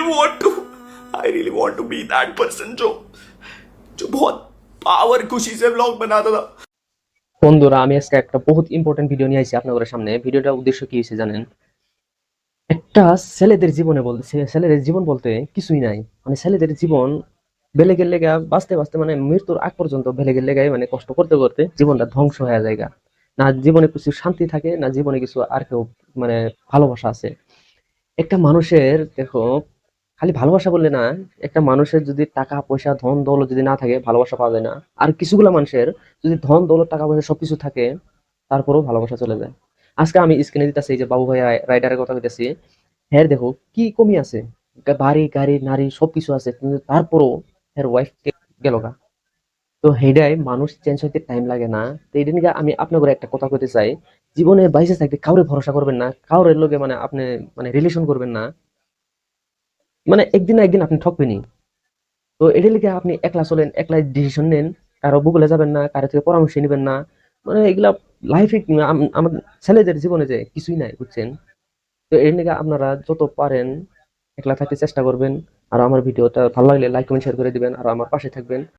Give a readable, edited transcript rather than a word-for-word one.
really want to be that person जो बहुत power खुशी से व्लॉग बनाता था। বন্ধুরা, আমি আজকে একটা বহুত ইম্পর্টেন্ট ভিডিও নিয়ে আসছি আপনাদের সামনে। ভিডিওটার উদ্দেশ্য কি হয়েছে জানেন? একটা ছেলেদের জীবনে বলতে ছেলেদের জীবন বলতে কিছুই নাই। মানে ছেলেদের জীবন বেলেগের লেগা বাঁচতে বাঁচতে মানে মৃত্যুর আগ পর্যন্ত বেলেগের লেগায় মানে কষ্ট করতে করতে জীবনটা ধ্বংস হয়ে যায়। না জীবনে কিছু শান্তি থাকে, না জীবনে কিছু আর কেউ মানে ভালোবাসা আছে। একটা মানুষের দেখো, খালি ভালোবাসা বললে না, একটা মানুষের যদি টাকা পয়সা ধন দৌলত যদি না থাকে ভালোবাসা পাওয়া যায় না। আর কিছুগুলা মানুষের যদি ধন দৌলত টাকা পয়সা সবকিছু থাকে তারপরেও ভালোবাসা চলে যায়। আজকে আমি স্ক্রিনে দিতেছি এই যে বাবু ভাই রাইডারের কথা কইতেছি। হ্যাঁ দেখো কি কমি আছে, বাড়ি গাড়ি নারী সবকিছু আছে, কিন্তু তারপরও হ্যাঁ ওয়াইফ গেল গা। তো হেডাই মানুষ চেঞ্জ হইতে টাইম লাগে না। তো এই দিনকে আমি আপনাকে একটা কথা কইতে চাই, জীবনে বাইসে থাকতে কাউরে ভরসা করবেন না, কাউরের লগে মানে আপনি মানে রিলেশন করবেন না। মানে একদিন না একদিন আপনি ঠকবেনই। তো এটার লিগে আপনি একলা চলেন, একলাই ডিসিশন নেন, কারো বুকলে যাবেন না, কারো থেকে পরামর্শ নিবেন না। মানে এগুলা লাইফে আমার ছেলেদের জীবনে যে কিছুই নাই, বুঝছেন? তো এর লিগে আপনারা যত পারেন একলা থাকতে চেষ্টা করবেন। আর আমার ভিডিওটা ভালো লাগলে লাইক কমেন্ট শেয়ার করে দিবেন আর আমার পাশে থাকবেন।